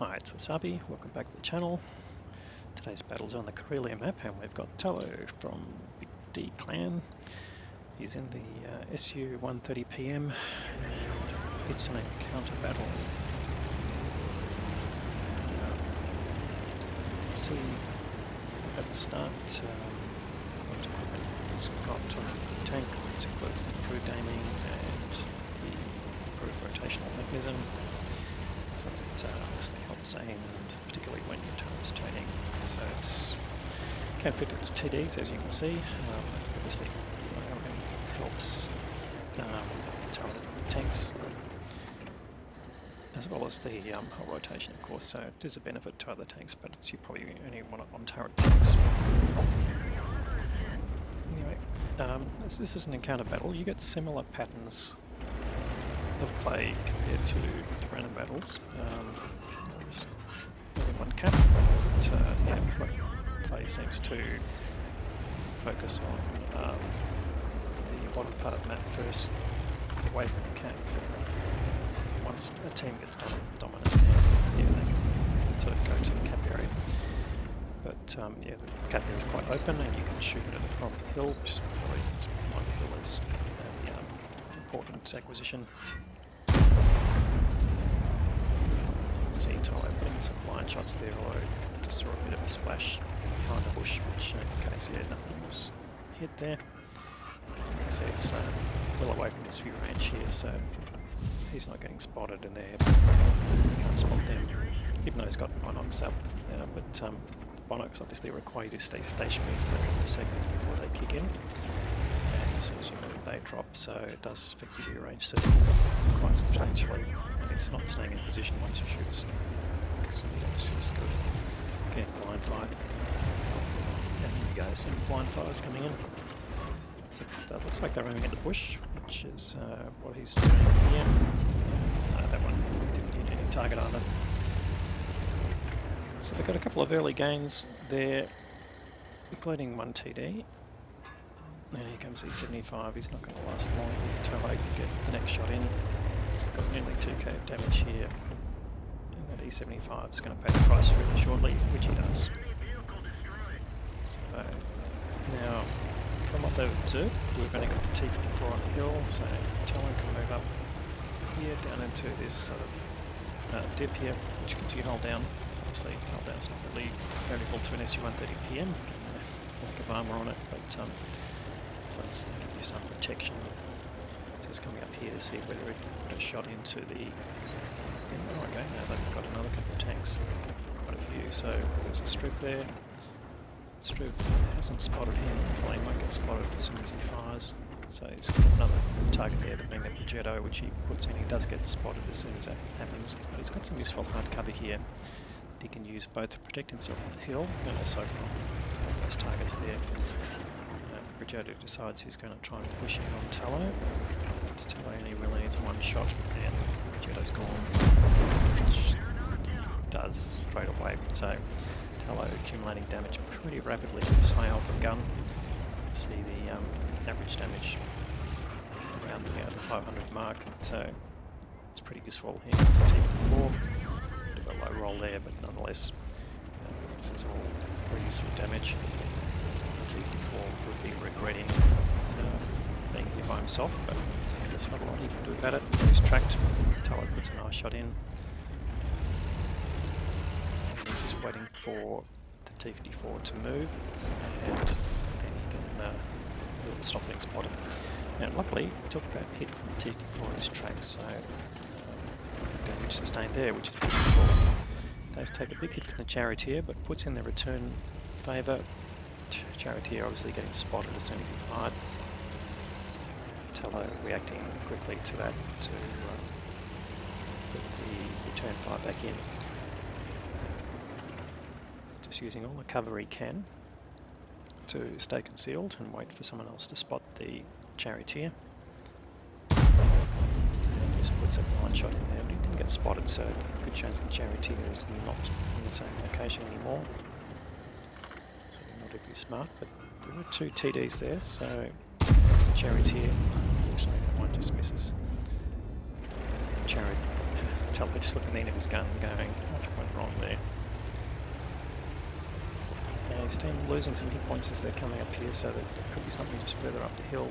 Hi, it's Wasabi. Welcome back to the channel. Today's battle's on the Karelia map, and we've got Tello from Big D Clan. He's in the SU-130PM, and it's an encounter battle. You can see at the start what equipment he's got on the tank, which includes the improved aiming and the improved rotational mechanism. So it obviously helps aim, and particularly when your turret's turning. So it's can fit into TDs, as you can see. Obviously, it helps turret tanks, as well as the whole rotation, of course. So it is a benefit to other tanks, but you probably only want it on turret tanks. Anyway, as this is an encounter battle, you get similar patterns of play compared to the random battles. There's only one cap, but play seems to focus on the bottom part of the map first, away from the cap. Once a team gets dominant, they can sort of go to the cap area. But the cap area is quite open, and you can shoot it from the hill, which is one of the reasons why the hill is an important acquisition. See Tyler putting some blind shots there, although just saw a bit of a splash behind the bush, which indicates nothing was hit there. You can see it's well away from his view range here, so he's not getting spotted in there. You can't spot them, even though he's got binocs up. But the binocs obviously require you to stay stationary for a couple of seconds before they kick in. And as soon as you move, they drop, so it does affect your view range quite substantially. It's not staying in position once you shoot. So the opposite is good. Again, blind fire. And here we go, some blind fires coming in. That looks like they're aiming at the bush, which is what he's doing here. That one didn't hit any target either. So they've got a couple of early gains there, including one TD. And here comes E75, he's not going to last long until I get the next shot in. So I've got nearly 2k of damage here, and that E75 is going to pay the price really shortly, which he does. So now, from what they've observed, we've only got the T54 on the hill, so Talon can move up here down into this sort of dip here, which gives you hold down. Obviously, hold down is not really valuable to an SU-130PM, given the lack of armour on it, but does give you some protection. So it's coming up here to see whether we can put a shot into the... Oh, okay, now they've got another couple of tanks, quite a few. So there's a strip there. Strip hasn't spotted him, well, he might get spotted as soon as he fires. So he's got another target there, that being the Progetto, which he puts in. He does get spotted as soon as that happens, but he's got some useful hard cover here that he can use both to protect himself from the hill and also from those targets there. Progetto decides he's going to try and push in on Tallow. Tallow only really needs one shot, and Progetto's gone, which he does straight away. So Tallow accumulating damage pretty rapidly with his high alpha gun. You see the average damage around the 500 mark, so it's pretty useful here. T54, bit of a low roll there, but nonetheless, this is all pretty useful damage. T54 would be regretting being here by himself, but there's not a lot he can do about it. He's tracked. Talon puts a nice shot in. And he's just waiting for the T54 to move, and then he can stop being spotted. Now, luckily, he took that hit from the T54 on his tracks, so damage sustained there, which is pretty useful. Does take a big hit from the Charioteer, but puts in the return favour. Charioteer obviously getting spotted as soon as he fired. Tello reacting quickly to that to put the return fire back in. Just using all the cover he can to stay concealed and wait for someone else to spot the Charioteer. And just puts a blind shot in there, but he didn't get spotted, so good chance the Charioteer is not in the same location anymore. Not if smart, but there were two TDs there, so there's the Charioteer. Unfortunately, that one just misses. Tello just looking at the end of his gun, going, "What wrong there. Now he's losing some hit points as they're coming up here, so there could be something just further up the hill.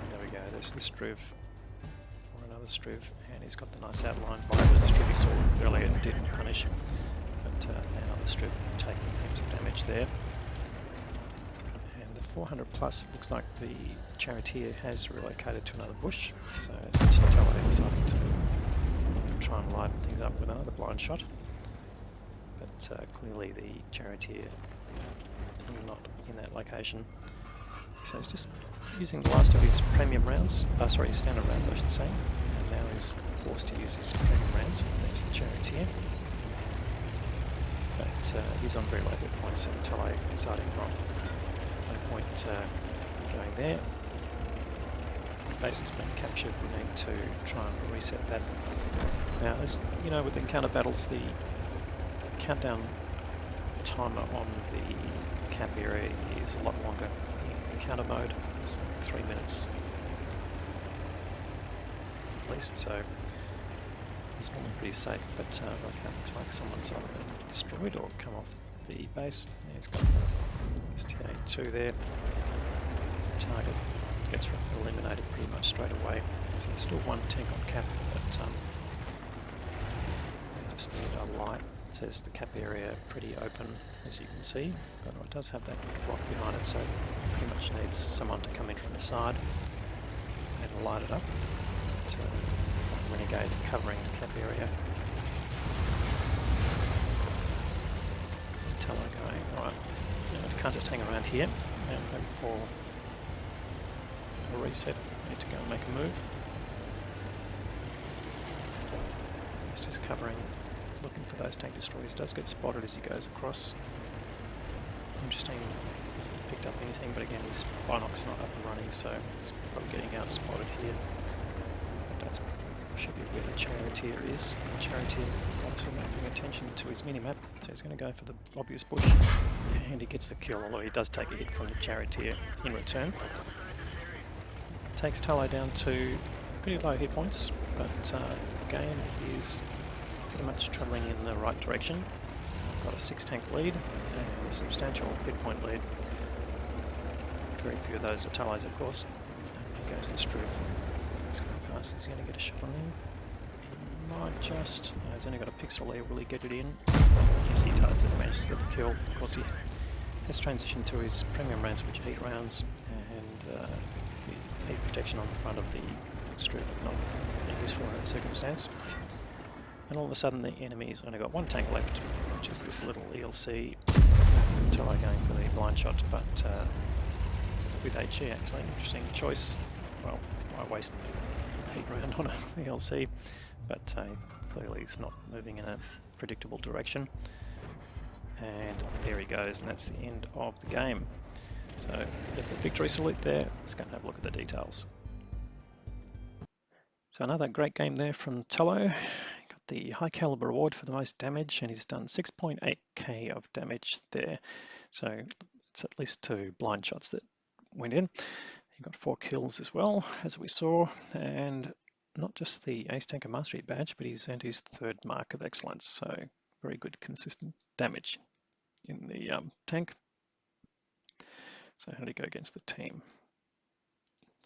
And there we go, there's the Struve, or another Struve, and he's got the nice outline by it. Was the Struve he saw earlier and didn't punish, but now the Struve taking heaps of damage there. 400 plus, looks like the charioteer has relocated to another bush, so it's Tello deciding to try and liven things up with another blind shot. But clearly the charioteer not in that location. So he's just using the last of his premium rounds, sorry, his standard rounds I should say, and now he's forced to use his premium rounds. There's the charioteer. But he's on very low hit points, and Tello deciding not. No point going there. The base has been captured, we need to try and reset that. Now, as you know, with encounter battles, the countdown timer on the camp area is a lot longer in encounter mode. It's like 3 minutes at least, so it's normally pretty safe, but right now it looks like someone's either been destroyed or come off the base. Now he's got STA-2 there. As a target gets eliminated pretty much straight away. So there's still one tank on cap, but we just need a light. It says the cap area pretty open, as you can see, but it does have that block behind it, so it pretty much needs someone to come in from the side and light it up. But, Renegade covering the cap area. Tello going, alright, I can't just hang around here and hope for a reset. I need to go and make a move. He's just covering, looking for those tank destroyers. Does get spotted as he goes across. Interesting, hasn't picked up anything, but again his binoc's not up and running, so he's probably getting out spotted here. But that's should be where the charioteer is. The charioteer obviously not paying attention to his mini-map, so he's going to go for the obvious bush, and he gets the kill, although he does take a hit from the charioteer in return. Takes Tello down to pretty low hit points, but again is pretty much travelling in the right direction. Got a 6 tank lead and a substantial hit point lead. Very few of those are Tello's, of course. And here goes the Struve. He's going past, he's going to get a shot on him. He might just, no, he's only got a pixel there, will he get it in? Yes he does, he manages to get the kill. Of course he has transitioned to his premium rounds, which are heat rounds, and the heat protection on the front of the Struve not useful in that circumstance. And all of a sudden the enemy's only got one tank left, which is this little ELC. Tello going for the blind shot, but with HE actually, an interesting choice. Well, I wasted a heat round on an ELC, but clearly he's not moving in a predictable direction. And there he goes, and that's the end of the game. So, get the victory salute there. Let's go and have a look at the details. So another great game there from Tello. Got the high caliber award for the most damage, and he's done 6.8k of damage there. So it's at least 2 blind shots that went in. He got 4 kills as well, as we saw, and not just the Ace Tanker Mastery badge, but he's earned his 3rd mark of excellence. So very good consistent damage in the tank. So how did he go against the team?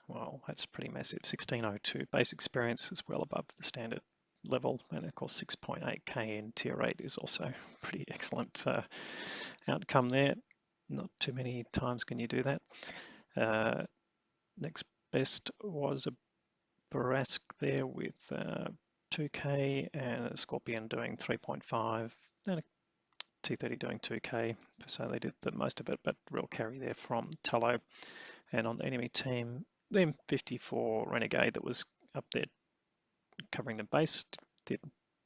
Well, that's pretty massive. 1602 base experience is well above the standard level, and of course 6.8k in tier 8 is also pretty excellent outcome there. Not too many times can you do that. Next best was a Barask there with 2k, and a Scorpion doing 3.5, and a T30 doing 2k, so they did the most of it, but real carry there from Tello. And on the enemy team, the M54 Renegade that was up there covering the base did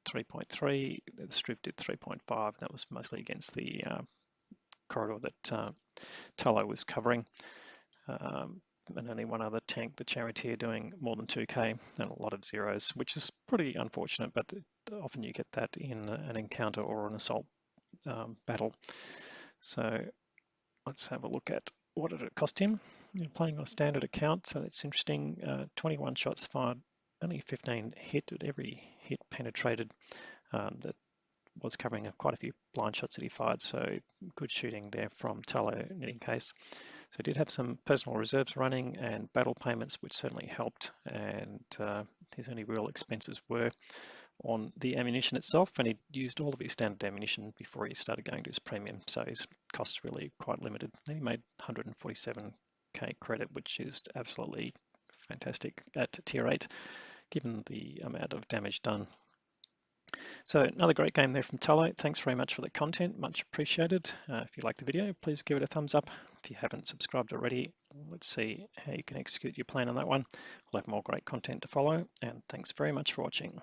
3.3, the Struve did 3.5, that was mostly against the corridor that Tello was covering. And only one other tank, the Charioteer, doing more than 2k, and a lot of zeros, which is pretty unfortunate, but often you get that in an encounter or an assault battle. So let's have a look at what did it cost him. You're playing on a standard account, so it's interesting. 21 shots fired only 15 hit, but every hit penetrated. That was covering quite a few blind shots that he fired, so good shooting there from Tallow in any case. So he did have some personal reserves running and battle payments, which certainly helped, and his only real expenses were on the ammunition itself, and he used all of his standard ammunition before he started going to his premium, so his costs really quite limited. And he made 147k credit, which is absolutely fantastic at tier 8, given the amount of damage done. So another great game there from Tallow. Thanks very much for the content, much appreciated. If you liked the video, please give it a thumbs up. If you haven't subscribed already, let's see how you can execute your plan on that one. We'll have more great content to follow, and thanks very much for watching.